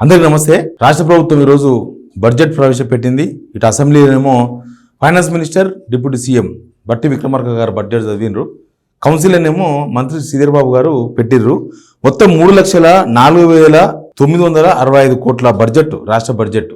అందరికీ నమస్తే. రాష్ట్ర ప్రభుత్వం ఈరోజు బడ్జెట్ ప్రవేశపెట్టింది. ఇటు అసెంబ్లీలోనేమో ఫైనాన్స్ మినిస్టర్, డిప్యూటీ సీఎం బట్టి విక్రమార్క గారు బడ్జెట్ చదివినరు. కౌన్సిల్లోనేమో మంత్రి శ్రీధర్ బాబు గారు పెట్టిర్రు. మొత్తం 3,04,965 కోట్ల బడ్జెట్, రాష్ట్ర బడ్జెట్.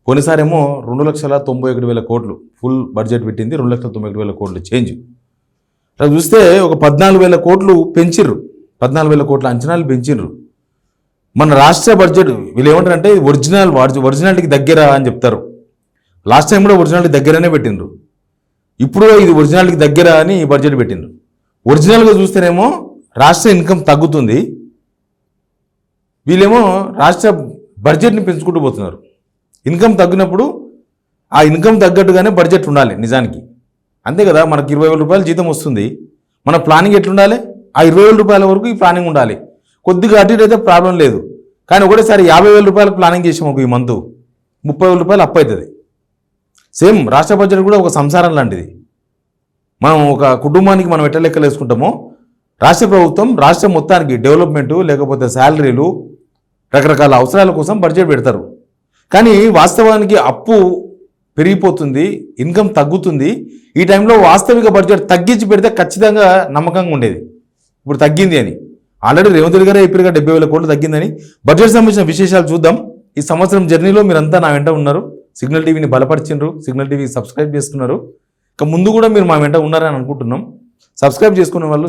పోయినసారేమో 2,91,000 కోట్లు ఫుల్ బడ్జెట్ పెట్టింది. 2,91,000 కోట్లు చేంజ్. అలా చూస్తే ఒక 14,000 కోట్లు పెంచిర్రు. 14,000 కోట్ల అంచనాలు పెంచిర్రు. మన రాష్ట్ర బడ్జెట్ వీళ్ళు ఏమంటారంటే ఒరిజినాలిటీకి దగ్గర అని చెప్తారు. లాస్ట్ టైం కూడా ఒరిజినాలిటీ దగ్గరనే పెట్టిండ్రు. ఇప్పుడు ఇది ఒరిజినాలిటీకి దగ్గర అని ఈ బడ్జెట్ పెట్టిండ్రు. ఒరిజినల్గా చూస్తేనేమో రాష్ట్ర ఇన్కమ్ తగ్గుతుంది. వీళ్ళేమో రాష్ట్ర బడ్జెట్ని పెంచుకుంటూ పోతున్నారు. ఇన్కమ్ తగ్గినప్పుడు ఆ ఇన్కమ్ తగ్గట్టుగానే బడ్జెట్ ఉండాలి నిజానికి. అంతే కదా, మనకు 20,000 రూపాయలు జీతం వస్తుంది. మన ప్లానింగ్ ఎట్లుండాలి? ఆ 20,000 రూపాయల వరకు ఈ ప్లానింగ్ ఉండాలి. కొద్దిగా అటు ఇటు అయితే ప్రాబ్లం లేదు. కానీ ఒకటేసారి 50,000 రూపాయలకు ప్లానింగ్ చేసాము ఈ మంత్, 30,000 రూపాయలు అప్పు అవుతుంది. సేమ్ రాష్ట్ర బడ్జెట్ కూడా ఒక సంసారం లాంటిది. మనం ఒక కుటుంబానికి మనం ఎట్లా లెక్కలు వేసుకుంటామో రాష్ట్ర ప్రభుత్వం రాష్ట్రం మొత్తానికి డెవలప్మెంటు లేకపోతే శాలరీలు రకరకాల అవసరాల కోసం బడ్జెట్ పెడతారు. కానీ వాస్తవానికి అప్పు పెరిగిపోతుంది, ఇన్కమ్ తగ్గుతుంది. ఈ టైంలో వాస్తవిక బడ్జెట్ తగ్గించి పెడితే ఖచ్చితంగా నమ్మకంగా ఉండేది. ఇప్పుడు తగ్గింది అని ఆల్రెడీ రేవంత్ రెడ్డి గారే చెప్పారుగా 70,000 కోట్లు తగ్గిందని. బడ్జెట్ సంబంధించిన విశేషాలు చూద్దాం. ఈ సంవత్సరం జర్నీలో మీరంతా నా వెంట ఉన్నారు. సిగ్నల్ టీవీని బలపరిచిండ్రు, సిగ్నల్ టీవీ సబ్స్క్రైబ్ చేసుకున్నారు. ఇక ముందు కూడా మీరు మా వెంట ఉన్నారని అనుకుంటున్నాం. సబ్స్క్రైబ్ చేసుకునే వాళ్ళు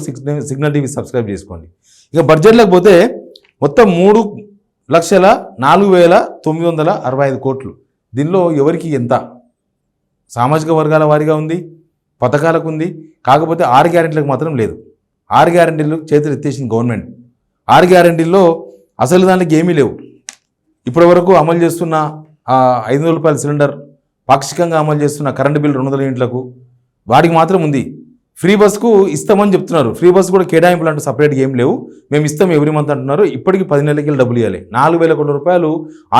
సిగ్నల్ టీవీ సబ్స్క్రైబ్ చేసుకోండి. ఇక బడ్జెట్లోకి పోతే మొత్తం 3,04,965 కోట్లు. దీనిలో ఎవరికి ఎంత? సామాజిక వర్గాల వారీగా ఉంది, పథకాలకు ఉంది. కాకపోతే 6 గ్యారెంటీలకు మాత్రం లేదు. 6 గ్యారెంటీలు చేతులు ఎత్తేసింది గవర్నమెంట్. 6 గ్యారెంటీల్లో అసలు దానికి ఏమీ లేవు. ఇప్పటి వరకు అమలు చేస్తున్న 500 రూపాయల సిలిండర్, పాక్షికంగా అమలు చేస్తున్న కరెంటు బిల్లు 200 యూనిట్లకు వాటికి మాత్రం ఉంది. ఫ్రీ బస్కు ఇస్తామని చెప్తున్నారు. ఫ్రీ బస్ కూడా కేటాయింపులు అంటూ సపరేట్గా ఏం లేవు. మేము ఇస్తాం ఎవ్రీ మంత్ అంటున్నారు. ఇప్పటికీ 10 నెలలకి డబ్బులు ఇవ్వాలి. 4,000 కోట్ల రూపాయలు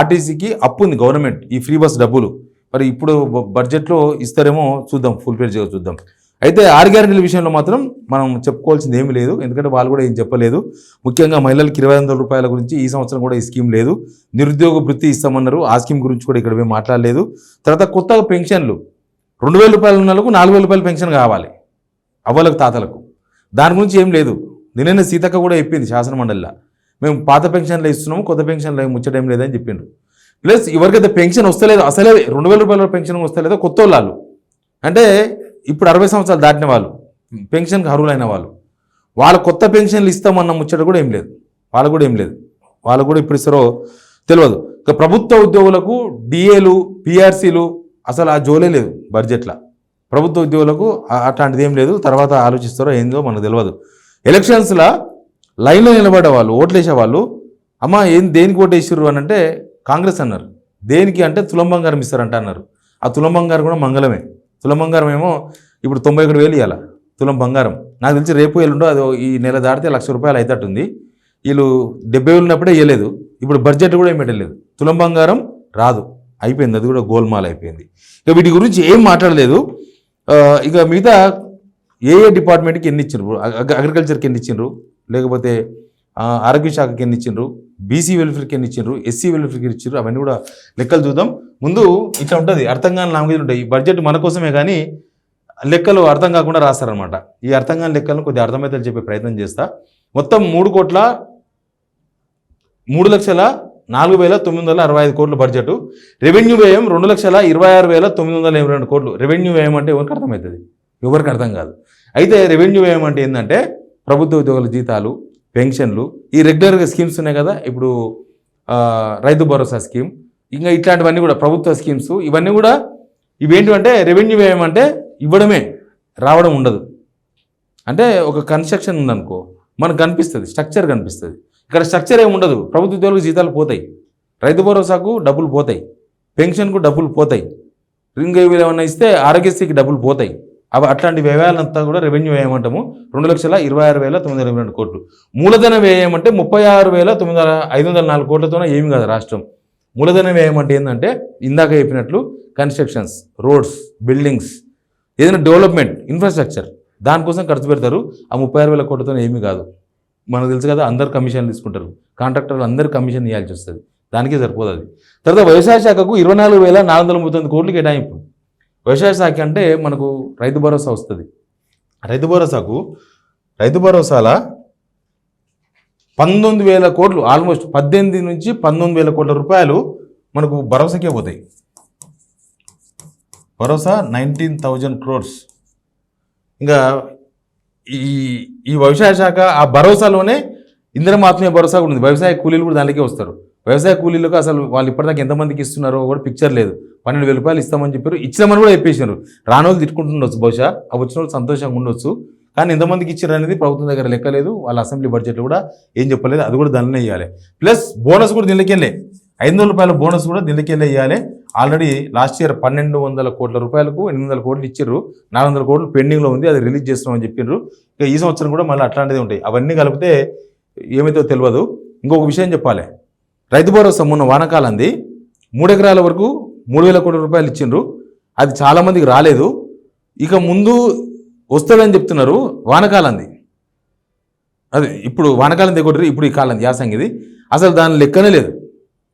ఆర్టీసీకి అప్పు ఉంది గవర్నమెంట్, ఈ ఫ్రీ బస్ డబ్బులు. మరి ఇప్పుడు బడ్జెట్లో ఇస్తారేమో చూద్దాం, ఫుల్ పేర్ చూద్దాం. అయితే 6 గ్యారెంటీల విషయంలో మాత్రం మనం చెప్పుకోవాల్సింది ఏమీ లేదు. ఎందుకంటే వాళ్ళు కూడా ఏం చెప్పలేదు. ముఖ్యంగా మహిళలకు 2,500 రూపాయల గురించి ఈ సంవత్సరం కూడా ఈ స్కీమ్ లేదు. నిరుద్యోగ వృత్తి ఇస్తామన్నారు, ఆ స్కీమ్ గురించి కూడా ఇక్కడ మేము మాట్లాడలేదు. తర్వాత కొత్తగా పెన్షన్లు 2,000 రూపాయలు ఉన్న వాళ్ళకు 4,000 రూపాయల పెన్షన్ కావాలి అవ్వలకు తాతలకు. దాని గురించి ఏం లేదు. నిన్న సీతక్క కూడా చెప్పింది శాసన మండలిలో, మేము పాత పెన్షన్లు ఇస్తున్నాము, కొత్త పెన్షన్లు ముచ్చటేం లేదని చెప్పిండ్రు. ప్లస్ ఎవరికైతే పెన్షన్ వస్తలేదు, అసలే 2,000 రూపాయల పెన్షన్ వస్తలేదో కొత్త వాళ్ళు, అంటే ఇప్పుడు 60 సంవత్సరాలు దాటిన వాళ్ళు, పెన్షన్కి అర్హులైన వాళ్ళు, వాళ్ళ కొత్త పెన్షన్లు ఇస్తామన్న ముచ్చట కూడా ఏం లేదు. వాళ్ళకు కూడా ఏం లేదు. వాళ్ళు కూడా ఇప్పుడు ఇస్తారో తెలియదు. ఇక ప్రభుత్వ ఉద్యోగులకు డిఏలు, పిఆర్సీలు అసలు ఆ జోలే లేదు బడ్జెట్లో. ప్రభుత్వ ఉద్యోగులకు అట్లాంటిది ఏం లేదు. తర్వాత ఆలోచిస్తారో ఏందో మనకు తెలియదు. ఎలక్షన్స్లో లైన్లో నిలబడే వాళ్ళు, ఓట్లు వేసేవాళ్ళు, అమ్మ దేనికి ఓటు వేసిర్రు అని అంటే కాంగ్రెస్ అన్నారు. దేనికి అంటే తులం బంగారం ఇస్తారంట అన్నారు. ఆ తులం బంగారం కూడా మంగళమే. తులం బంగారం ఏమో ఇప్పుడు 91,000 ఇవ్వాలి తులం బంగారం. నాకు తెలిసి రేపు ఎల్లుండో అది ఈ నెల దాటితే 1,00,000 రూపాయలు అవుతుంది. వీళ్ళు 70,000 ఉన్నప్పుడే ఇవ్వలేదు. ఇప్పుడు బడ్జెట్ కూడా ఏం పెట్టలేదు. తులం బంగారం రాదు, అయిపోయింది. అది కూడా గోల్మాల్ అయిపోయింది. ఇక వీటి గురించి ఏం మాట్లాడలేదు. ఇక మిగతా ఏ డిపార్ట్మెంట్కి ఎన్ని ఇచ్చిండ్రు, అగ్రికల్చర్కి ఎన్ని ఇచ్చిండ్రు, లేకపోతే ఆరోగ్య శాఖకి ఎన్ని ఇచ్చిండ్రు, బీసీ వెల్ఫేర్కి ఎన్ని ఇచ్చిండ్రు, ఎస్సీ వెల్ఫేర్కి ఇచ్చిండ్రు, అవన్నీ కూడా లెక్కలు చూద్దాం. ముందు ఇట్లా ఉంటుంది, అర్థం కాని లాంగ్వేజ్ ఉంటాయి. ఈ బడ్జెట్ మన కోసమే కానీ లెక్కలు అర్థం కాకుండా రాస్తారనమాట. ఈ అర్థం కాని లెక్కలను కొద్దిగా అర్థమైతే చెప్పే ప్రయత్నం చేస్తా. మొత్తం 3,04,965 కోట్ల బడ్జెట్. రెవెన్యూ వ్యయం 2,26,982 కోట్లు. రెవెన్యూ వ్యయం అంటే ఎవరికి అర్థమవుతుంది? ఎవరికి అర్థం కాదు. అయితే రెవెన్యూ వ్యయం అంటే ఏంటంటే ప్రభుత్వ ఉద్యోగుల జీతాలు, పెన్షన్లు, ఈ రెగ్యులర్గా స్కీమ్స్ ఉన్నాయి కదా, ఇప్పుడు రైతు భరోసా స్కీమ్, ఇంకా ఇట్లాంటివన్నీ కూడా ప్రభుత్వ స్కీమ్స్, ఇవన్నీ కూడా ఇవేంటివంటే రెవెన్యూ వ్యయం అంటే ఇవ్వడమే, రావడం ఉండదు. అంటే ఒక కన్స్ట్రక్షన్ ఉందనుకో, మనకు కనిపిస్తుంది, స్ట్రక్చర్ కనిపిస్తుంది. ఇక్కడ స్ట్రక్చర్ ఏమి ఉండదు. ప్రభుత్వ ఉద్యోగులకు జీతాలు పోతాయి, రైతు భరోసాకు డబ్బులు పోతాయి, పెన్షన్కు డబ్బులు పోతాయి, ఇంకా ఏమైనా ఇస్తే ఆరోగ్యశ్రీకి డబ్బులు పోతాయి. అవి అట్లాంటి వ్యయాలంతా కూడా రెవెన్యూ వ్యయం అంటాము. 2,26,982 కోట్లు. మూలధన వ్యయం అంటే 36,504 కోట్లతోనే ఏమి కాదు రాష్ట్రం. మూలధన వ్యయం అంటే ఏంటంటే ఇందాక చెప్పినట్లు కన్స్ట్రక్షన్స్, రోడ్స్, బిల్డింగ్స్, ఏదైనా డెవలప్మెంట్, ఇన్ఫ్రాస్ట్రక్చర్, దానికోసం ఖర్చు పెడతారు. ఆ 36,000 కోట్లతో ఏమీ కాదు. మనకు తెలుసు కదా, అందరు కమిషన్లు తీసుకుంటారు. కాంట్రాక్టర్లు అందరు కమిషన్ ఇవ్వాల్సి వస్తుంది. దానికే సరిపోదు అది. తర్వాత వ్యవసాయ శాఖకు 24,439 కోట్లు కేటాయింపు. వ్యవసాయ శాఖ అంటే మనకు రైతు భరోసా వస్తుంది. రైతు భరోసాల 19,000 కోట్లు, ఆల్మోస్ట్ 18 నుంచి 19,000 కోట్ల రూపాయలు మనకు భరోసాకే పోతాయి. భరోసా 19,000 crores. ఇంకా ఈ వ్యవసాయ శాఖ ఆ భరోసాలోనే ఇందిరమ్మ ఆత్మీయ భరోసా కూడా ఉంది. వ్యవసాయ కూలీలు కూడా దానికే వస్తారు. వ్యవసాయ కూలీలకు అసలు వాళ్ళు ఇప్పటిదాకా ఎంతమందికి ఇస్తున్నారో కూడా పిక్చర్ లేదు. 12,000 రూపాయలు ఇస్తామని చెప్పారు, ఇచ్చామని కూడా చెప్పేసారు. రానోళ్ళు తిట్టుకుంటుండొచ్చు, బహుశా ఆ వచ్చిన వాళ్ళు సంతోషంగా ఉండొచ్చు. కానీ ఎంతమందికి ఇచ్చారు అనేది ప్రభుత్వం దగ్గర లెక్కలేదు. వాళ్ళ అసెంబ్లీ బడ్జెట్లో కూడా ఏం చెప్పలేదు. అది కూడా దానిలో ఇవ్వాలి. ప్లస్ బోనస్ కూడా దీనికెళ్ళే 500 రూపాయల బోనస్ కూడా దీనికెళ్ళే ఇవ్వాలి. ఆల్రెడీ లాస్ట్ ఇయర్ 1,200 కోట్ల రూపాయలకు 800 కోట్లు ఇచ్చారు. 400 కోట్లు పెండింగ్లో ఉంది, అది రిలీజ్ చేస్తున్నామని చెప్పారు. ఇక ఈ సంవత్సరం కూడా మళ్ళీ అట్లాంటిదే ఉంటాయి. అవన్నీ కలిపితే ఏమైతే తెలియదు. ఇంకొక విషయం చెప్పాలి, రైతు భరోసా మొన్న వానకాలంది 3 ఎకరాల వరకు 3,000 కోట్ల రూపాయలు ఇచ్చిండ్రు. అది చాలామందికి రాలేదు. ఇక ముందు వస్తుందని చెప్తున్నారు. వానకాలంది అది ఇప్పుడు వానకాలం దిగొట్టారు, ఇప్పుడు ఈ కాలం యాసంగి ఇది అసలు దాని లెక్కనే లేదు.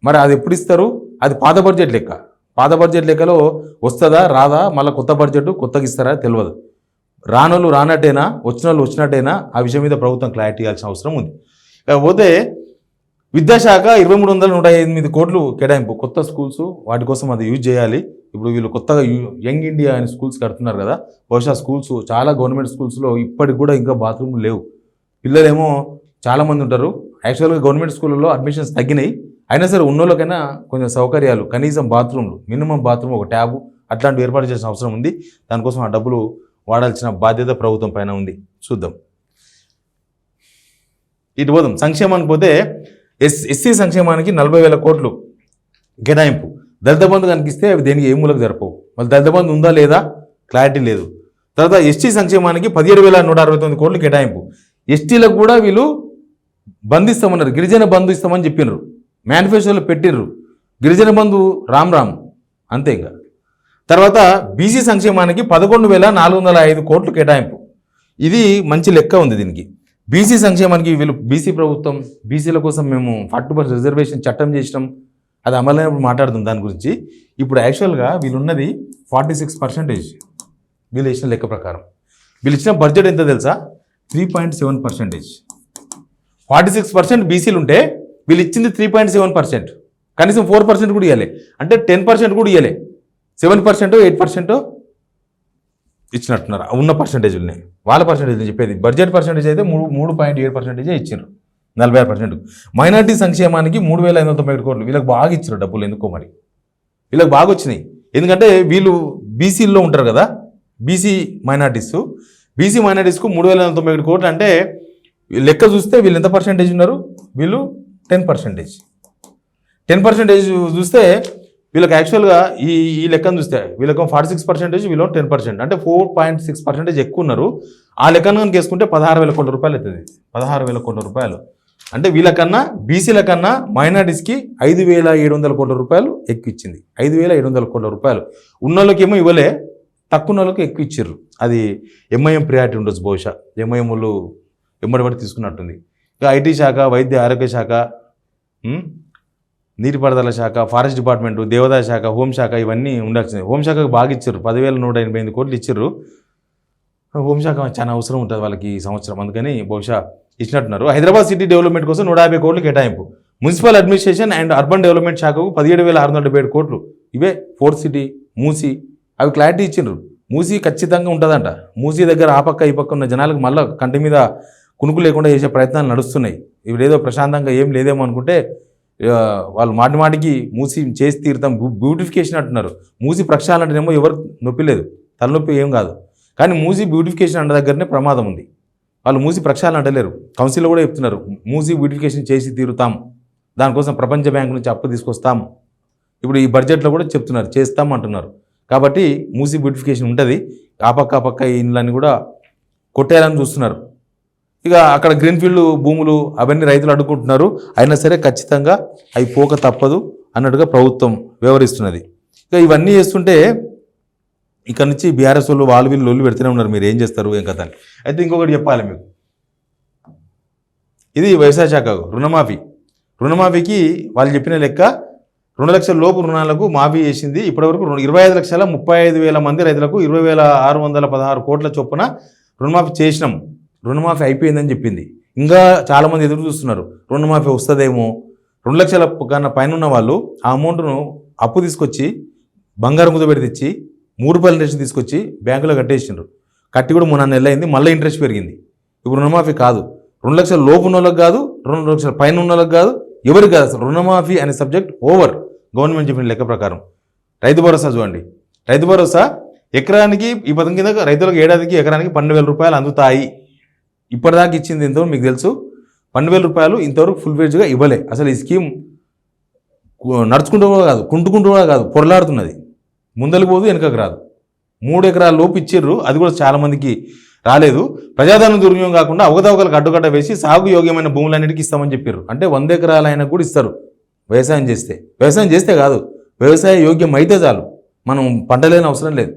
మరి అది ఎప్పుడు ఇస్తారు? అది పాత బడ్జెట్ లెక్క. పాత బడ్జెట్ లెక్కలో వస్తుందా రాదా, మళ్ళీ కొత్త బడ్జెట్ కొత్తగా ఇస్తారా తెలియదు. రానోళ్ళు రానట్టేనా, వచ్చిన వాళ్ళు వచ్చినట్టేనా, ఆ విషయం మీద ప్రభుత్వం క్లారిటీ ఇవ్వాల్సిన అవసరం ఉంది. కాకపోతే విద్యాశాఖ 2,318 కోట్లు కేటాయింపు. కొత్త స్కూల్స్ వాటి కోసం అది యూజ్ చేయాలి. ఇప్పుడు వీళ్ళు కొత్తగా యంగ్ ఇండియా అనే స్కూల్స్ కడుతున్నారు కదా, బహుశా స్కూల్స్ చాలా గవర్నమెంట్ స్కూల్స్లో ఇప్పటికి కూడా ఇంకా బాత్రూమ్లు లేవు. పిల్లలేమో చాలామంది ఉంటారు. యాక్చువల్గా గవర్నమెంట్ స్కూళ్ళలో అడ్మిషన్స్ తగ్గినాయి. అయినా సరే ఉన్నోళ్ళకైనా కొంచెం సౌకర్యాలు, కనీసం బాత్రూమ్లు, మినిమం బాత్రూమ్, ఒక ట్యాబు అట్లాంటివి ఏర్పాటు చేసిన అవసరం ఉంది. దానికోసం ఆ డబ్బులు వాడాల్సిన బాధ్యత ప్రభుత్వం పైన ఉంది. చూద్దాం. ఇటు పోదాం. సంక్షేమానికి పోతే ఎస్సీ సంక్షేమానికి 40,000 కోట్లు కేటాయింపు. దళిత బంధు కనిపిస్తే అవి దేనికి ఏ మూలకు జరపవు. మళ్ళీ దళిత బంధు ఉందా లేదా క్లారిటీ లేదు. తర్వాత ఎస్టీ సంక్షేమానికి 17,169 కోట్లు కేటాయింపు. ఎస్టీలకు కూడా వీళ్ళు బంధు ఇస్తామన్నారు, గిరిజన బంధు ఇస్తామని చెప్పినారు, మేనిఫెస్టోలో పెట్టిర్రు. గిరిజన బంధు రామ్ అంతే. ఇంకా తర్వాత బీసీ సంక్షేమానికి 11,405 కోట్లు కేటాయింపు. ఇది మంచి లెక్క ఉంది దీనికి. బీసీ సంక్షేమానికి వీళ్ళు బీసీ ప్రభుత్వం బీసీల కోసం మేము 40% రిజర్వేషన్ చట్టం చేసినాం, అది అమలైనప్పుడు మాట్లాడుతాం దాని గురించి. ఇప్పుడు యాక్చువల్గా వీళ్ళున్నది 46%. వీళ్ళు ఇచ్చిన లెక్క ప్రకారం వీళ్ళు ఇచ్చిన బడ్జెట్ ఎంత తెలుసా? 3.7%. 46% బీసీలు ఉంటే వీళ్ళు ఇచ్చింది 3.7%. కనీసం 4% కూడా ఇవ్వలే. అంటే 10% కూడా ఇవ్వలే. 7%, 8% ఇచ్చినట్టున్నారు ఉన్న పర్సంటేజ్ని. వాళ్ళ పర్సంటేజ్ చెప్పేది బడ్జెట్ పర్సంటేజ్ అయితే 3.7% ఇచ్చారు. 46%. మైనార్టీ సంక్షేమానికి 3,591 కోట్లు. వీళ్ళకి బాగా ఇచ్చారు డబ్బులు. ఎందుకో మరి వీళ్ళకి బాగా వచ్చినాయి. ఎందుకంటే వీళ్ళు బీసీల్లో ఉంటారు కదా, బీసీ మైనార్టీస్కు 3,591 కోట్లు. అంటే లెక్క చూస్తే వీళ్ళు ఎంత పర్సంటేజ్ ఉన్నారు? వీళ్ళు 10%. 10% చూస్తే వీళ్ళకి యాక్చువల్గా ఈ లెక్కను చూస్తే వీళ్ళకి 46%, వీళ్ళు 10%. అంటే 4.6% ఎక్కువ ఉన్నారు. ఆ లెక్కను కనుక వేసుకుంటే 16,000 కోట్ల రూపాయలు అవుతుంది. 16,000 కోట్ల రూపాయలు అంటే వీళ్ళకన్నా బీసీల కన్నా మైనార్టీస్కి 5,700 కోట్ల రూపాయలు ఎక్కువ ఇచ్చింది. 5,700 కోట్ల రూపాయలు. ఉన్నోళ్ళకేమో ఇవ్వలే, తక్కువ వాళ్ళకి ఎక్కువ ఇచ్చారు. అది ఎంఐఎం ప్రియారిటీ ఉండొచ్చు బహుశా. ఎంఐఎం వాళ్ళు ఎమ్మడి తీసుకున్నట్టుంది. ఇక ఐటీ శాఖ, వైద్య ఆరోగ్య శాఖ, నీటిపారుదల శాఖ, ఫారెస్ట్ డిపార్ట్మెంటు, దేవాదాయ శాఖ, హోంశాఖ ఇవన్నీ ఉండాల్సింది. హోంశాఖకు బాగా ఇచ్చారు. 10,188 కోట్లు ఇచ్చారు. హోంశాఖ చాలా అవసరం ఉంటుంది వాళ్ళకి ఈ సంవత్సరం, అందుకని బహుశా ఇచ్చినట్టున్నారు. హైదరాబాద్ సిటీ డెవలప్మెంట్ కోసం 150 కోట్లు కేటాయింపు. Municipal administration and urban development శాఖకు 17,677 కోట్లు. ఇవే ఫోర్త్ సిటీ, మూసీ, అవి క్లారిటీ ఇచ్చిండ్రు. మూసీ ఖచ్చితంగా ఉంటుందంట. మూసీ దగ్గర ఆ పక్క ఈ పక్క ఉన్న జనాలకు మళ్ళీ కంటి మీద కునుకు లేకుండా చేసే ప్రయత్నాలు నడుస్తున్నాయి. ఇవి ఏదో ప్రశాంతంగా ఏం లేదేమో అనుకుంటే వాళ్ళు మాటికి మూసి చేసి తీరుతాం, బ్యూటిఫికేషన్ అంటున్నారు. మూసి ప్రక్షాళన అంటేనేమో ఎవరు నొప్పి లేదు, తలనొప్పి ఏం కాదు. కానీ మూసి బ్యూటిఫికేషన్ అంటే దగ్గరనే ప్రమాదం ఉంది. వాళ్ళు మూసి ప్రక్షాళన అంటలేరు. కౌన్సిల్లో కూడా చెప్తున్నారు మూసి బ్యూటిఫికేషన్ చేసి తీరుతాం, దానికోసం ప్రపంచ బ్యాంకు నుంచి అప్పు తీసుకొస్తాం. ఇప్పుడు ఈ బడ్జెట్లో కూడా చెప్తున్నారు చేస్తాం అంటున్నారు. కాబట్టి మూసి బ్యూటిఫికేషన్ ఉంటుంది. ఆ పక్క ఈ ఇండ్లన్నీ కూడా కొట్టేయాలని చూస్తున్నారు. ఇక అక్కడ గ్రీన్ఫీల్డ్ భూములు అవన్నీ రైతులు అడ్డుకుంటున్నారు. అయినా సరే ఖచ్చితంగా అవి పోక తప్పదు అన్నట్టుగా ప్రభుత్వం వ్యవహరిస్తున్నది. ఇక ఇవన్నీ చేస్తుంటే ఇక్కడ నుంచి బీఆర్ఎస్ వాళ్ళు వీళ్ళు లొల్లు పెడుతూనే ఉన్నారు, మీరు ఏం చేస్తారు ఏం కథ అని. అయితే ఇంకొకటి చెప్పాలి మీకు, ఇది వ్యవసాయ శాఖ రుణమాఫీ. రుణమాఫీకి వాళ్ళు చెప్పిన లెక్క 2 లక్షల లోపు రుణాలకు మాఫీ చేసింది. ఇప్పటివరకు 25,35,000 మంది రైతులకు 20,616 కోట్ల చొప్పున రుణమాఫీ చేసినాం. రుణమాఫీ అయిపోయిందని చెప్పింది. ఇంకా చాలామంది ఎదురు చూస్తున్నారు, రుణమాఫీ వస్తుందేమో. 2 లక్షల కన్నా పైన ఉన్న వాళ్ళు ఆ అమౌంట్ను అప్పు తీసుకొచ్చి బంగారం కుదబెట్టి తెచ్చి ₹3 ఇంట్రెస్ట్ తీసుకొచ్చి బ్యాంకులో కట్టేసిండ్రు. కట్టి కూడా 3 నెలలు అయింది, మళ్ళీ ఇంట్రెస్ట్ పెరిగింది. ఇప్పుడు రుణమాఫీ కాదు, 2 లక్షల లోపు ఉన్న వాళ్ళకి కాదు, 2 లక్షల పైన ఉన్న వాళ్ళకి కాదు, ఎవరికి కాదు. అసలు రుణమాఫీ అనే సబ్జెక్ట్ ఓవర్. గవర్నమెంట్ చెప్పిన లెక్క ప్రకారం రైతు భరోసా చూడండి. రైతు భరోసా ఎకరానికి ఈ పథకం కింద రైతులకు ఏడాదికి ఎకరానికి ₹12,000 అందుతాయి. ఇప్పటిదాకా ఇచ్చింది ఎంతో మీకు తెలుసు. ₹12,000 ఇంతవరకు ఫుల్ ఫ్లెడ్జ్గా ఇవ్వలే. అసలు ఈ స్కీమ్ నడుచుకుంటూ కూడా కాదు, కుంటుకుంటూ కూడా కాదు, పొరలాడుతున్నది. ముందలకు పోదు, వెనుకకు రాదు. 3 ఎకరాల లోపు ఇచ్చిర్రు, అది కూడా చాలామందికి రాలేదు. ప్రజాధనం దుర్వినియోగం కాకుండా అవకతవకలకు అడ్డుకట్ట వేసి సాగు యోగ్యమైన భూములన్నిటికీ ఇస్తామని చెప్పారు. అంటే 100 ఎకరాలు అయినా కూడా ఇస్తారు వ్యవసాయం చేస్తే. వ్యవసాయం చేస్తే కాదు, వ్యవసాయ యోగ్యం అయితే చాలు, మనం పంట లేని అవసరం లేదు,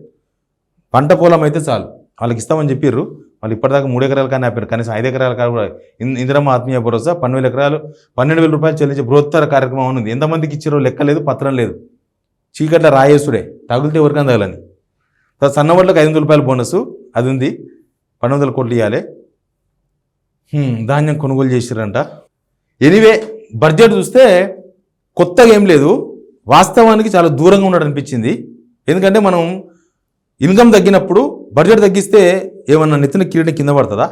పంట పొలం అయితే చాలు, వాళ్ళకి ఇస్తామని చెప్పారు. వాళ్ళు ఇప్పటిదాకా 3 ఎకరాలు కానీ ఆపారు. కనీసం 5 ఎకరాల కాదు కూడా. ఇందిరమ్మ ఆత్మీయ భరోసా 12,000 ఎకరాలు ₹12,000 చెల్లించే బృహత్తర కార్యక్రమం ఉంది. ఎంతమందికి ఇచ్చారో లెక్క లేదు, పత్రం లేదు. చీకట్ల రాయేసుడే, తగిలితే ఎవరికైనా తగలని. సన్నవాళ్ళకి ₹500 బోనస్ అది ఉంది. 1200 కోట్లు ఇవ్వాలి. ధాన్యం కొనుగోలు చేసిరంట. ఎనీవే బడ్జెట్ చూస్తే కొత్తగా ఏం లేదు, వాస్తవానికి చాలా దూరంగా ఉన్నాడు అనిపించింది. ఎందుకంటే మనం ఇన్కమ్ తగ్గినప్పుడు బడ్జెట్ తగ్గిస్తే ఏమన్నా నెత్తిన కిరీటం కింద పడుతుందా?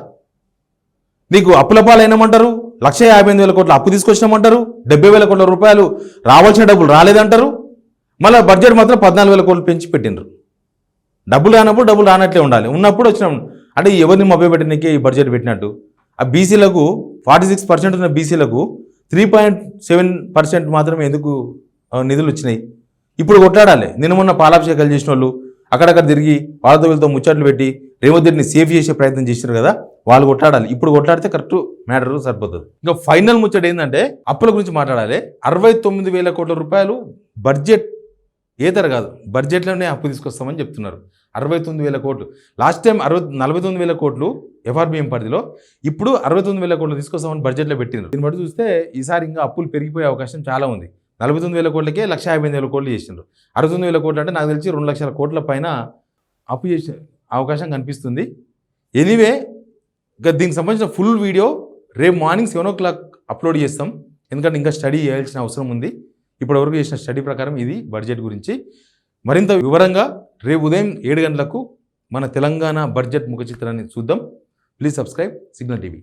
నీకు అప్పుల పాలైనమంటారు, 1,58,000 కోట్ల అప్పు తీసుకొచ్చినామంటారు, ₹70,000 కోట్ల రావాల్సిన డబ్బులు రాలేదంటారు. మళ్ళీ బడ్జెట్ మాత్రం 14,000 కోట్లు పెంచి పెట్టినరు. డబ్బులు రానప్పుడు డబ్బులు రానట్లే ఉండాలి, ఉన్నప్పుడు వచ్చినాం. అంటే ఎవరిని మభ్యపెట్టడానికే ఈ బడ్జెట్ పెట్టినట్టు. ఆ బీసీలకు 46% ఉన్న బీసీలకు 3.7% మాత్రమే ఎందుకు నిధులు వచ్చినాయి? ఇప్పుడు కొట్లాడాలి. నిన్న మొన్న పాలాభిషేకాలు చేసిన వాళ్ళు అక్కడక్కడ తిరిగి వాళ్ళతో వీళ్ళతో ముచ్చట్లు పెట్టి రేవంత్ రెడ్డిని సేఫ్ చేసే ప్రయత్నం చేశారు కదా, వాళ్ళు కొట్లాడాలి. ఇప్పుడు కొట్లాడితే కరెక్ట్ మ్యాటర్ సరిపోతుంది. ఇంకా ఫైనల్ ముచ్చట ఏంటంటే అప్పుల గురించి మాట్లాడాలి. ₹69,000 కోట్ల బడ్జెట్ ఏదర కాదు, బడ్జెట్లోనే అప్పు తీసుకొస్తామని చెప్తున్నారు. 69,000 కోట్లు. లాస్ట్ టైం 49,000 కోట్లు ఎఫ్ఆర్బిఎం పరిధిలో, ఇప్పుడు 69,000 కోట్లు తీసుకొస్తామని బడ్జెట్లో పెట్టినారు. దీన్ని బట్టి చూస్తే ఈసారి ఇంకా అప్పులు పెరిగిపోయే అవకాశం చాలా ఉంది. 49,000 కోట్లకే 1,58,000 కోట్లు చేసినారు. 69,000 కోట్లు అంటే నాకు తెలిసి 2 లక్షల కోట్ల పైన అప్పు చేసే అవకాశం కనిపిస్తుంది. ఎనీవే ఇంకా దీనికి సంబంధించిన ఫుల్ వీడియో రేపు మార్నింగ్ 7 o'clock అప్లోడ్ చేస్తాం. ఎందుకంటే ఇంకా స్టడీ చేయాల్సిన అవసరం ఉంది. ఇప్పటివరకు చేసిన స్టడీ ప్రకారం ఇది బడ్జెట్ గురించి. మరింత వివరంగా రేపు ఉదయం 7 గంటలకు మన తెలంగాణ బడ్జెట్ ముఖ చిత్రాన్ని చూద్దాం. Please subscribe signal TV.